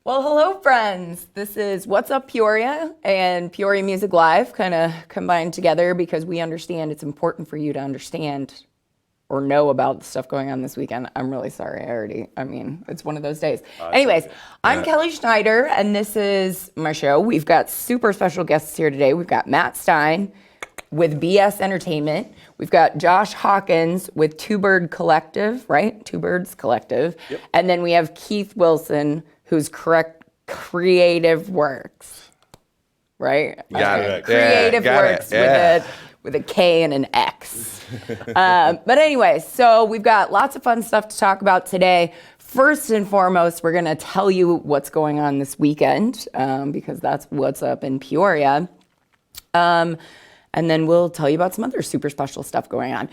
Well, hello, friends. This is What's Up Peoria and Peoria Music Live kind of combined together because we understand it's important for you to understand or know about the stuff going on this weekend. I'm really sorry. It's one of those days. Anyways, I'm Kelly Schnieder, and this is my show. We've got super special guests here today. We've got Matt Stien with BS Entertainment. We've got Josh Hawkins with Two Bird Collective, right? Two Birds Collective. Yep. And then we have Keith Wilson, who's Kreative Worx, right? Got it. Kreative Worx with a K and an X. But anyway, so we've got lots of fun stuff to talk about today. First and foremost, we're going to tell you what's going on this weekend because that's what's up in Peoria. And then we'll tell you about some other super special stuff going on.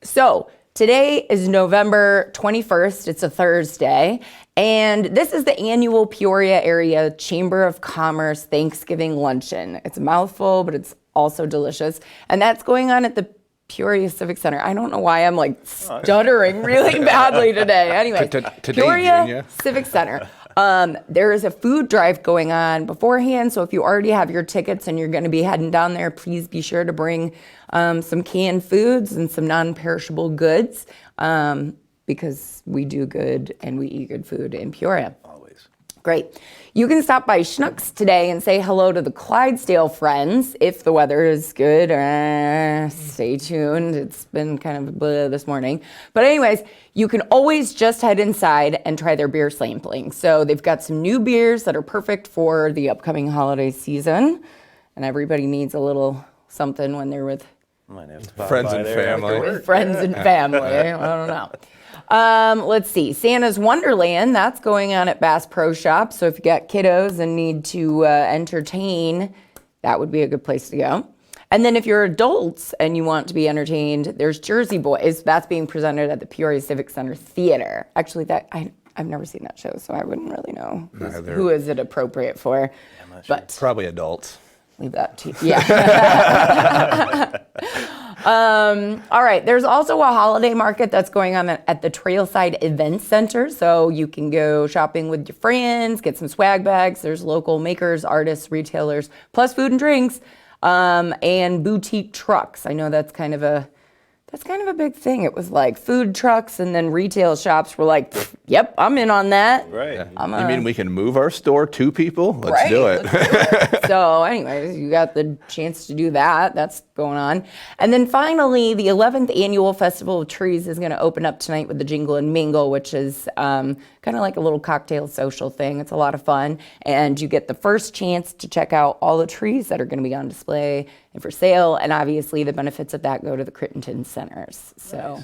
So today is November 21st. It's a Thursday. And this is the annual Peoria Area Chamber of Commerce Thanksgiving Luncheon. It's a mouthful, but it's also delicious. And that's going on at the Peoria Civic Center. I don't know why I'm like stuttering really badly today. Anyway, Peoria Civic Center. There is a food drive going on beforehand, so if you already have your tickets and you're going to be heading down there, please be sure to bring some canned foods and some non-perishable goods because we do good and we eat good food in Peoria. Always. Great. You can stop by Schnucks today and say hello to the Clydesdale friends if the weather is good. Stay tuned. It's been kind of blah this morning. But anyways, you can always just head inside and try their beer sampling. So they've got some new beers that are perfect for the upcoming holiday season. And everybody needs a little something when they're with friends and family. Friends and family. I don't know. Let's see. Santa's Wonderland, that's going on at Bass Pro Shop. So if you got kiddos and need to entertain, that would be a good place to go. And then if you're adults and you want to be entertained, there's Jersey Boys. That's being presented at the Peoria Civic Center Theater. Actually, I've never seen that show, so I wouldn't really know who is it appropriate for. Yeah, but sure. Probably adults. Leave that to you. Yeah. All right. There's also a holiday market that's going on at the Trailside Event Center. So you can go shopping with your friends, get some swag bags. There's local makers, artists, retailers, plus food and drinks, and boutique trucks. I know that's kind of a big thing. It was like food trucks and then retail shops were like, yep, I'm in on that. Right. You mean we can move our store to people? Let's do it. So anyways, you got the chance to do that. That's going on. And then finally, the 11th Annual Festival of Trees is going to open up tonight with the Jingle and Mingle, which is kind of like a little cocktail social thing. It's a lot of fun. And you get the first chance to check out all the trees that are going to be on display and for sale. And obviously the benefits of that go to the Crittenton Centers. So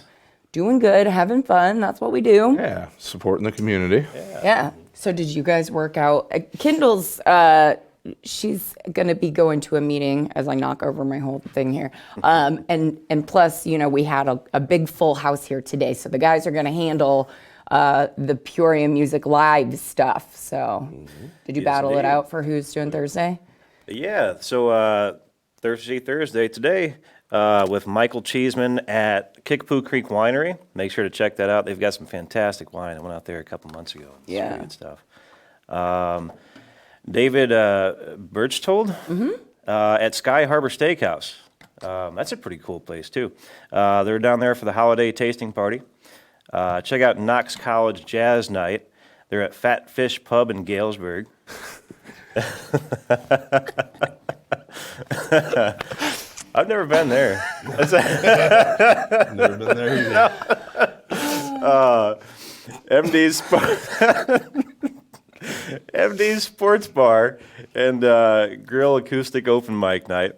doing good, having fun. That's what we do. Yeah, supporting the community. Yeah. So did you guys work out? Kendall's, she's going to be going to a meeting as I knock over my whole thing here. And plus, we had a big full house here today. So the guys are going to handle the Peoria Music Live stuff. So did you battle it out for who's doing Thursday? Yeah. So Thursday today with Michael Cheeseman at Kickapoo Creek Winery. Make sure to check that out. They've got some fantastic wine. I went out there a couple months ago. It's really good stuff. David Birchtold at Sky Harbor Steakhouse. That's a pretty cool place, too. They're down there for the holiday tasting party. Check out Knox College Jazz Night. They're at Fat Fish Pub in Galesburg. I've never been there. Never been there either. MD's Sports Bar and Grill Acoustic Open Mic Night.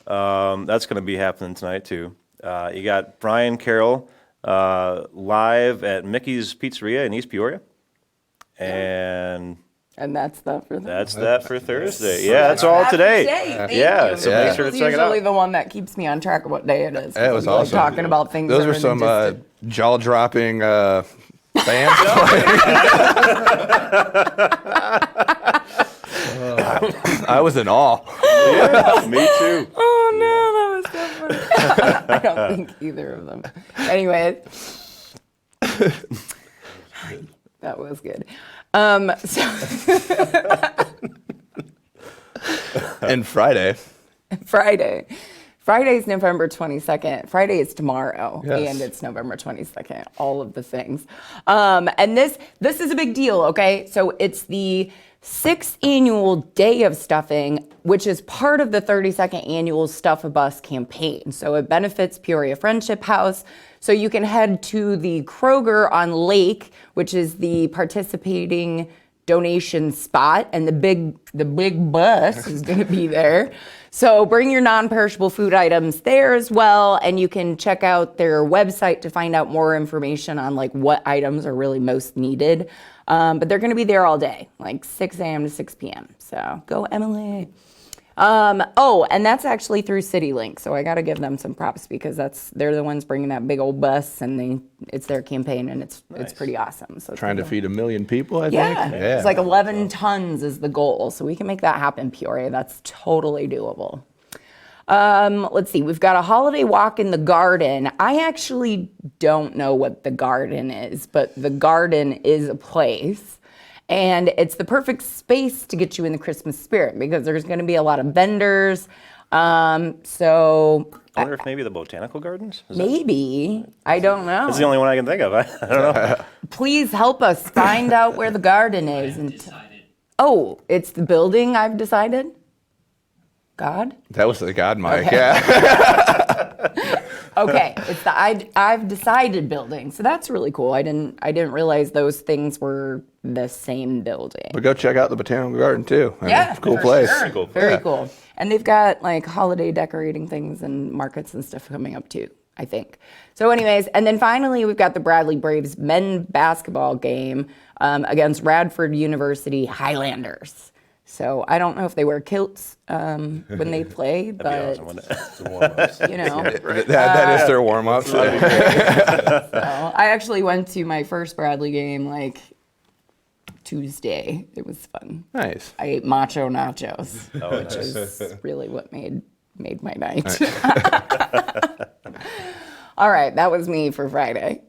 That's going to be happening tonight, too. You got Brian Carroll live at Mickey's Pizzeria in East Peoria. And that's that for Thursday. Yeah, that's all today. Yeah, so make sure to check it out. Usually the one that keeps me on track of what day it is. It was awesome. Talking about things. Those were some jaw-dropping bands. I was in awe. Yeah, me too. Oh no, that was so funny. I don't think either of them. Anyway. That was good. And Friday. Friday's November 22nd. Friday is tomorrow, Yes. and it's November 22nd. All of the things. And this is a big deal, okay? So it's the 6th annual Day of Stuffing, which is part of the 32nd annual Stuff a Bus campaign. So it benefits Peoria Friendship House. So you can head to the Kroger on Lake, which is the participating donation spot, and the big bus is going to be there. So bring your non-perishable food items there as well, and you can check out their website to find out more information on like what items are really most needed. But they're going to be there all day, like 6 a.m. to 6 p.m. So go Emily. And that's actually through CityLink, so I got to give them some props because they're the ones bringing that big old bus, and it's their campaign, and it's pretty awesome. So Trying to feed 1 million people, I think. yeah, it's like 11 tons is the goal, so we can make that happen, Peoria. That's totally doable. Let's see, we've got a holiday walk in the garden. I actually don't know what the garden is, but the garden is a place. And it's the perfect space to get you in the Christmas spirit because there's going to be a lot of vendors. So I wonder if maybe the botanical gardens? maybe, I don't know. That's the only one I can think of. I don't know. Please help us find out where the garden is. Oh, it's the building I've decided? God? That was the God mic, Okay. yeah. Okay, it's the I've decided building. So that's really cool. I didn't realize those things were the same building. But go check out the Botanical Garden, too. I mean, Yeah, it's a cool for place. sure. Very cool. And they've got like holiday decorating things and markets and stuff coming up too, I think. So anyways, and then finally we've got the Bradley Braves men's basketball game against Radford University Highlanders. So I don't know if they wear kilts when they play, but you know. That is their warm-up. So I actually went to my first Bradley game like Tuesday. It was fun. Nice. I ate macho nachos, which is really what made my night. All right, that was me for Friday.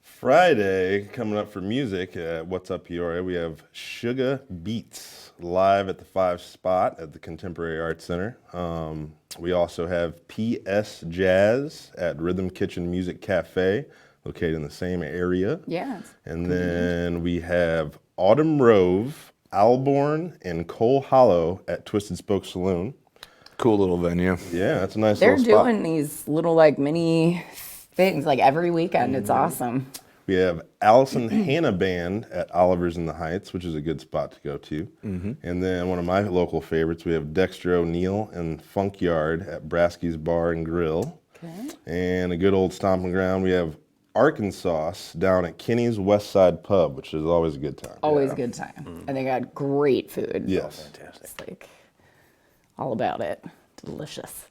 Friday, coming up for music at What's Up Peoria, we have Sugar Beats live at the 5 Spot at the Contemporary Arts Center. We also have PS Jazz at Rhythm Kitchen Music Cafe, located in the same area. Yeah. And then we have Autumn Rove, Alborn, and Cole Hollow at Twisted Spoke Saloon. Cool little venue. Yeah, that's a nice They're little spot. doing these little like mini things like every weekend. It's awesome. We have Allison Hannah Band at Oliver's in the Heights, which is a good spot to go to. And then one of my local favorites, we have Dexter O'Neill and Funk Yard at Brasky's Bar and Grill. Okay. And a good old stomping ground, we have Arkansas down at Kinney's West Side Pub, which is always a good time. Always a good time. And they got great food. Yes. It's like all about it. Delicious.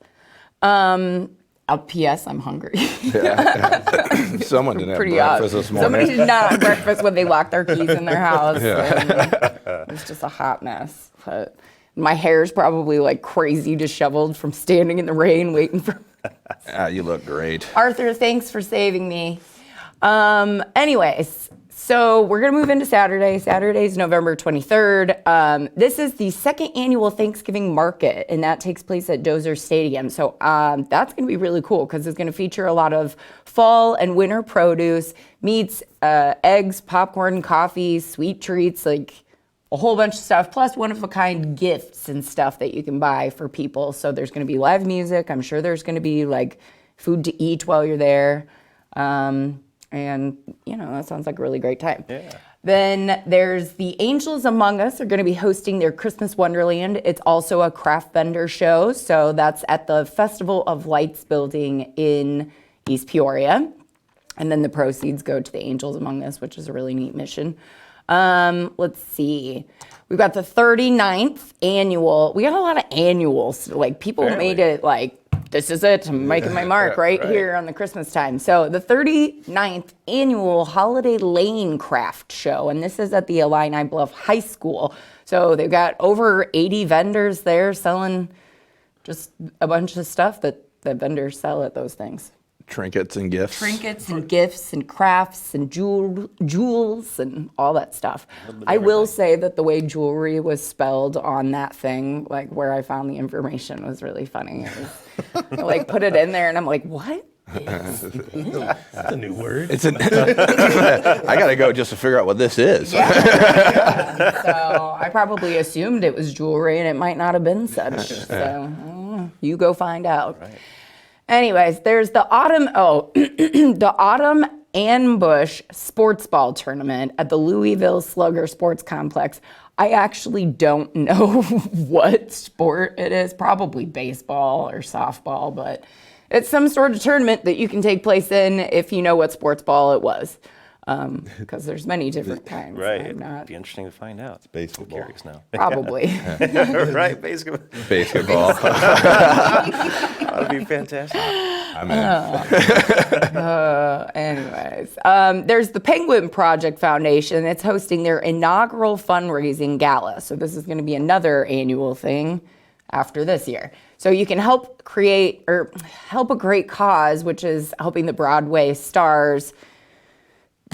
P.S. I'm hungry. Someone didn't have Pretty breakfast odd. this morning. Somebody did not have breakfast when they locked their keys in their house. It was just a hot mess. But my hair's probably like crazy disheveled from standing in the rain waiting for. You look great. Arthur, thanks for saving me. Anyways, so we're going to move into Saturday. Saturday's November 23rd. This is the 2nd annual Thanksgiving market, and that takes place at Dozer Stadium. So that's going to be really cool because it's going to feature a lot of fall and winter produce, meats, eggs, popcorn, coffee, sweet treats, like a whole bunch of stuff, plus one-of-a-kind gifts and stuff that you can buy for people. So there's going to be live music. I'm sure there's going to be like food to eat while you're there. And, you know, that sounds like a really great time. Yeah. Then there's the Angels Among Us are going to be hosting their Christmas Wonderland. It's also a craft vendor show. So that's at the Festival of Lights building in East Peoria. And then the proceeds go to the Angels Among Us, which is a really neat mission. Let's see. We've got the 39th annual. We got a lot of annuals. Like people made it like, this is it. I'm making my mark right here on the Christmas time. So the 39th annual Holiday Lane Craft Show, and this is at the Illini Bluff High School. So they've got over 80 vendors there selling just a bunch of stuff that vendors sell at those things. Trinkets and gifts. Trinkets and gifts and crafts and jewels and all that stuff. I will say that the way jewelry was spelled on that thing, like where I found the information, was really funny. It was, I, like, put it in there and I'm like, what? That's a new word. It's an I gotta go just to figure out what this is. Yeah. So I probably assumed it was jewelry and it might not have been such. So you go find out. Right. Anyways, there's the the Autumn Ambush Sports Ball Tournament at the Louisville Slugger Sports Complex. I actually don't know what sport it is, probably baseball or softball, but it's some sort of tournament that you can take place in if you know what sports ball it was. Because there's many different kinds. Right. I'm It'd not be interesting to find out. Baseball. I'm curious now. probably. Right, basically. Basketball. That'd be fantastic. I'm in. Anyways, there's the Penguin Project Foundation. It's hosting their inaugural fundraising gala. So this is going to be another annual thing after this year. So you can help a great cause, which is helping the Broadway stars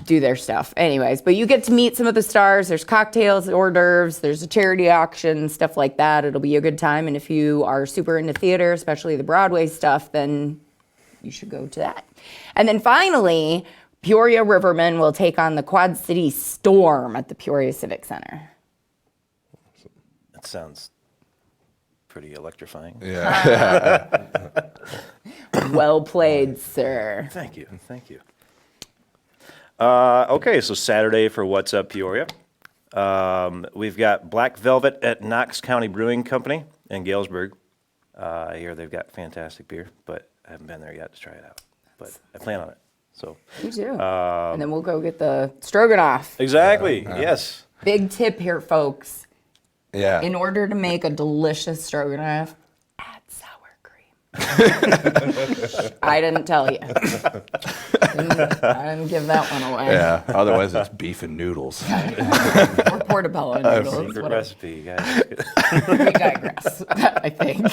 do their stuff. Anyways, but you get to meet some of the stars. There's cocktails, hors d'oeuvres, there's a charity auction, stuff like that. It'll be a good time. And if you are super into theater, especially the Broadway stuff, then you should go to that. And then finally, Peoria Rivermen will take on the Quad City Storm at the Peoria Civic Center. That sounds pretty electrifying. Yeah. Well played, sir. Thank you. Thank you. Okay, so Saturday for What's Up Peoria. We've got Black Velvet at Knox County Brewing Company in Galesburg. I hear they've got fantastic beer, but I haven't been there yet to try it out. But I plan on it. So Me too. And then we'll go get the stroganoff. exactly, yes. Big tip here, folks. Yeah. In order to make a delicious stroganoff, add sour cream. I didn't tell you. I didn't give that one away. Yeah. Otherwise, it's beef and noodles. Or portobello noodles. Secret whatever. recipe, guys. We digress, I think.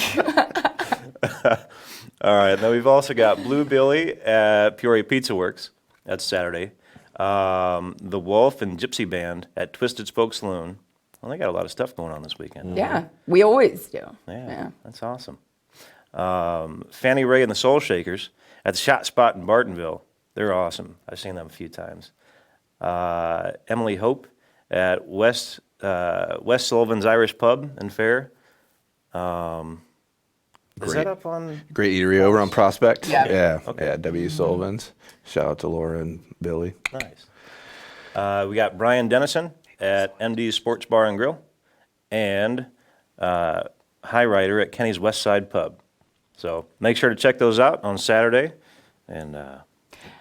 All right, then we've also got Blue Billy at Peoria Pizza Works. That's Saturday. The Wolf and Gypsy Band at Twisted Spoke Saloon. Well, they got a lot of stuff going on this weekend. Yeah, we always do. Yeah, that's awesome. Fanny Ray and the Soul Shakers at the Shot Spot in Bartonville. They're awesome. I've seen them a few times. Emily Hope at West Sullivan's Irish Pub and Fair. Is that up on? Great eatery over on Prospect. Yeah. Yeah. Okay. Yeah. W. Sullivan's. Shout out to Laura and Billy. Nice. We got Brian Dennison at MD's Sports Bar and Grill, and High Rider at Kenny's West Side Pub. So make sure to check those out on Saturday. And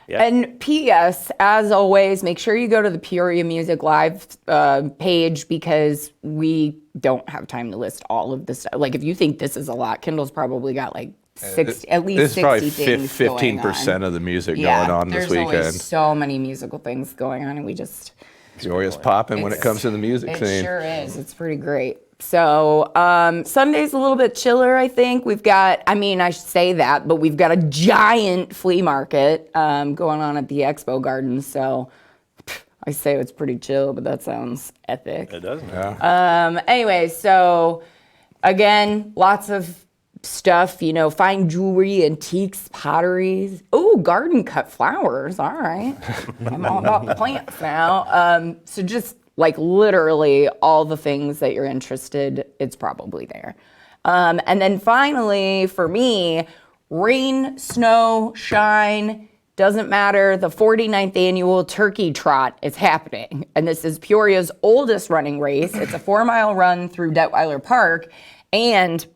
yeah. And P.S., as always, make sure you go to the Peoria Music Live page because we don't have time to list all of this stuff. Like, if you think this is a lot, Kendall's probably got like at least This is 60 probably things 15% of the music yeah, going on this there's always weekend. so many musical things going on, and we just... Peoria's popping when it comes to the music It scene. sure is. It's pretty great. So Sunday's a little bit chiller, I think. We've got, I mean, I should say that, but we've got a giant flea market going on at the Expo Garden. So I say it's pretty chill, but that sounds epic. It doesn't. Yeah. Anyway, so again, lots of stuff, you know, fine jewelry, antiques, potteries. Oh, garden cut flowers. All right. I'm all about the plants now. So just like literally all the things that you're interested, it's probably there. And then finally, for me, rain, snow, shine, doesn't matter. The 49th annual Turkey Trot is happening. And this is Peoria's oldest running race. It's a 4-mile run through Detweiler Park. And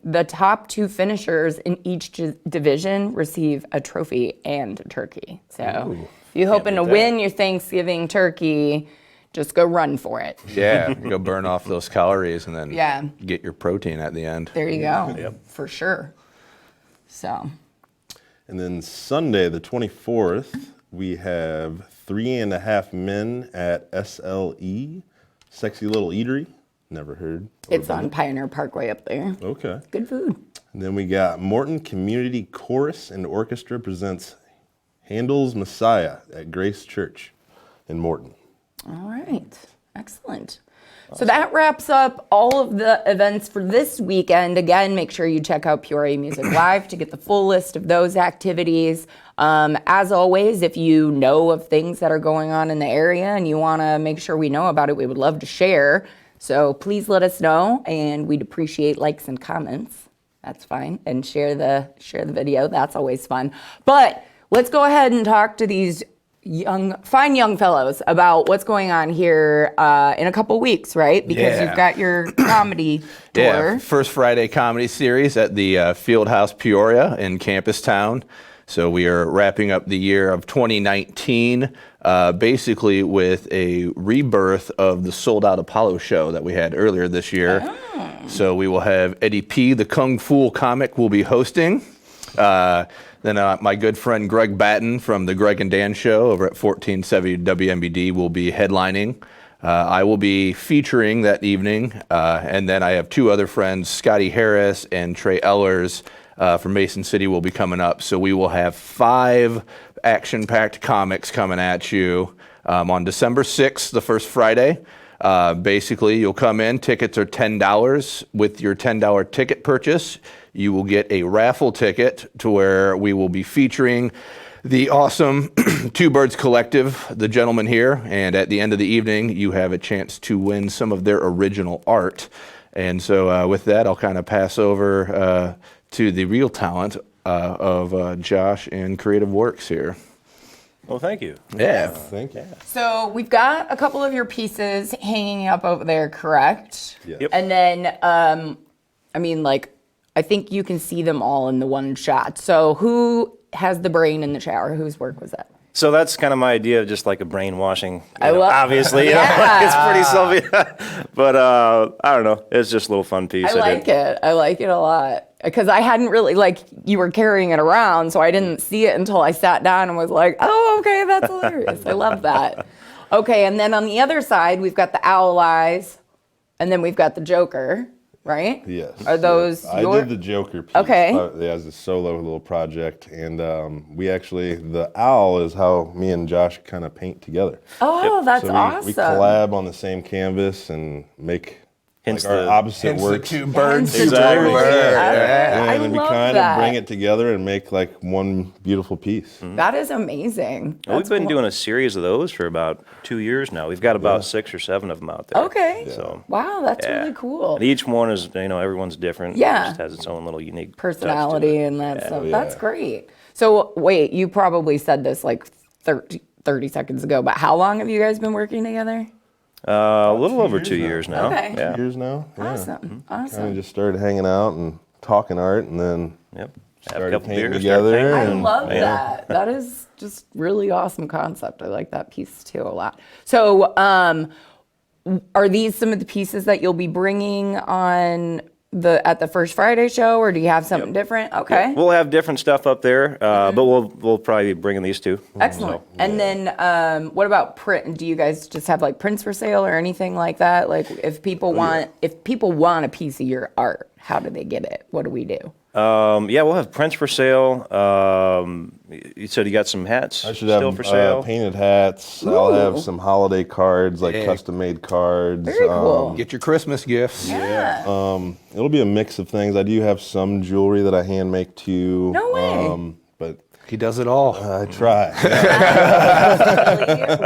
the top 2 finishers in each division receive a trophy and a turkey. So if you're hoping to win your Thanksgiving turkey, just go run for it. Yeah. Go burn off those calories and then Yeah. get your protein at the end. There you go. For sure. So. And then Sunday, the 24th, we have 3.5 Men at SLE, Sexy Little Eatery. Never heard. It's on Pioneer Parkway up there. Okay. Good food. And then we got Morton Community Chorus and Orchestra presents Handel's Messiah at Grace Church in Morton. All right. Excellent. So that wraps up all of the events for this weekend. Again, make sure you check out Peoria Music Live to get the full list of those activities. As always, if you know of things that are going on in the area and you want to make sure we know about it, we would love to share. So please let us know, and we'd appreciate likes and comments. That's fine. And share the video. That's always fun. But let's go ahead and talk to these fine young fellows about what's going on here in a couple weeks, right? Because you've got your comedy tour. Yeah, First Friday comedy series at the Fieldhouse Peoria in Campus Town. So we are wrapping up the year of 2019, basically with a rebirth of the Sold Out Apollo show that we had earlier this year. Oh. So we will have Eddie P., the Kung Fu comic, will be hosting. Then my good friend Greg Batten from the Greg and Dan Show over at 1470 WMBD will be headlining. I will be featuring that evening. And then I have two other friends, Scotty Harris and Trey Ellers from Mason City will be coming up. So we will have 5 action-packed comics coming at you on December 6th, the first Friday. Basically, you'll come in, tickets are $10. With your $10 ticket purchase, you will get a raffle ticket to where we will be featuring the awesome Two Birds Collective, the gentlemen here. And at the end of the evening, you have a chance to win some of their original art. And so with that, I'll kind of pass over to the real talent of Josh and Creative Worx here. Well, thank you. Yeah. Thank you. So we've got a couple of your pieces hanging up over there, correct? Yes. Yep. And then, I think you can see them all in the one shot. So who has the brain in the shower? Whose work was that? So that's kind of my idea of just like a brainwashing, I love- obviously. Yeah. It's pretty Sylvia. But I don't know. It's just a little fun piece. I like it. I like it a lot. Because I hadn't really, you were carrying it around, so I didn't see it until I sat down and was like, oh, okay, that's hilarious. I love that. Okay, and then on the other side, we've got the owl eyes, and then we've got the Joker, right? Yes. Are those I your? did the Joker piece. Okay. As a solo little project. And the owl is how me and Josh kind of paint together. Oh, that's So awesome. we collab on the same canvas and make Hence our the- opposite Hence the works. two birds. Hence the Exactly. two birds. I And we love kind that. of bring it together and make like one beautiful piece. That is amazing. Well, we've That's been cool. doing a series of those for about 2 years now. We've got about 6 or 7 of them out there. Okay. So, Wow, that's yeah. really cool. And each one is, everyone's different. Yeah. It just has its own little unique touch to Personality it. and that stuff. Yeah. That's great. So wait, you probably said this like 30 seconds ago, but how long have you guys been working together? A little over 2 years now. Okay. Yeah. Years now. Yeah. Awesome. Kind of Awesome. just started hanging out and talking art, and then Yep. Have a started couple painting beers, start together. painting, I and- love that. That is just really awesome concept. I like that piece too a lot. So, are these some of the pieces that you'll be bringing on at the First Friday show, or do you have something different? Okay. We'll have different stuff up there, but we'll probably be bringing these two. Excellent. And then, what about print? Do you guys just have like prints for sale or anything like that? Like, if people want a piece of your art, how do they get it? What do we do? We'll have prints for sale. You said you got some hats I should still have for sale. painted hats. I'll have Ooh. some holiday cards, like Yeah. custom-made cards. Very cool. Get your Christmas gifts. Yeah. It'll be a mix of things. I do have some jewelry that I hand make too. No way. But He does it all. I try.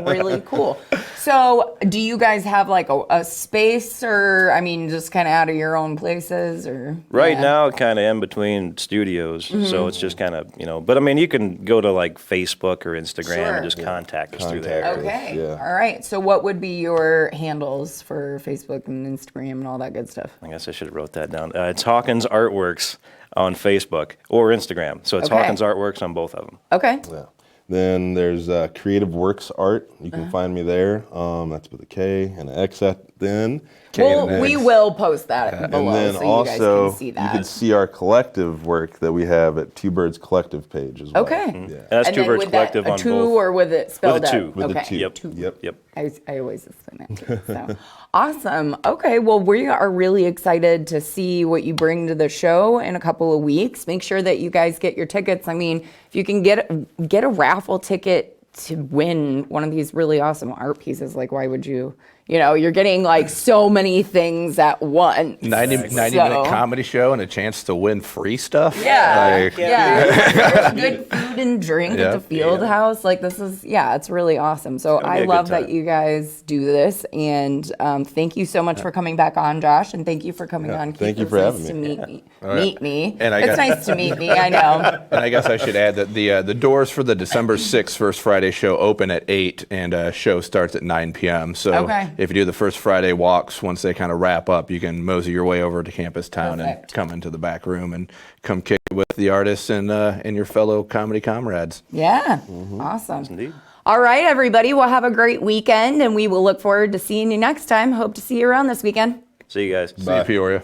Really cool. So, do you guys have like a space, or just kind of out of your own places, or Right yeah. now, kind of in between studios, so it's just kind of, But you can go to like Facebook or Instagram Sure. and just contact us through Contact there. us. Okay. Yeah. All right. So, what would be your handles for Facebook and Instagram and all that good stuff? I guess I should have wrote that down. It's Hawkins Artworks on Facebook or Instagram. So it's Okay. Hawkins Artworks on both of them. Okay. Yeah. Then there's Creative Worx Art. You can find me there. That's with a K and an X at then. Well, we will post that below And then so also, you guys can see that. you can see our collective work that we have at Two Birds Collective page as well. Okay. Yeah. And that's And Two then Birds with that, Collective a on two both. or with it spelled With a out? two. With a Okay. two. Yep. Yep. I always explain that too. So awesome. Okay, well, we are really excited to see what you bring to the show in a couple of weeks. Make sure that you guys get your tickets. I mean, if you can get a raffle ticket to win one of these really awesome art pieces, like why would you? You know, you're getting like so many things at once. 90-minute comedy show and a chance to win free stuff. Yeah, Like, yeah. Good food and drink at the Yep. field house. Like this is, it's really awesome. So gonna be I a good love that time. you guys do this, and thank you so much for coming back on, Josh, and thank you for coming on. Keith. Thank you It's for nice having to me. meet me. And I it's got- nice to meet me. I know. And I guess I should add that the doors for the December 6th First Friday show open at 8 and show starts at 9 p.m. So Okay. if you do the First Friday walks, once they kind of wrap up, you can mosey your way over to Campus Town Perfect. and come into the back room and come kick it with the artists and your fellow comedy comrades. Yeah, awesome. Indeed. All right, everybody. Well, have a great weekend, and we will look forward to seeing you next time. Hope to see you around this weekend. See you guys. See you, Peoria.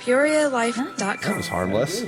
PeoriaLife.com. It was harmless.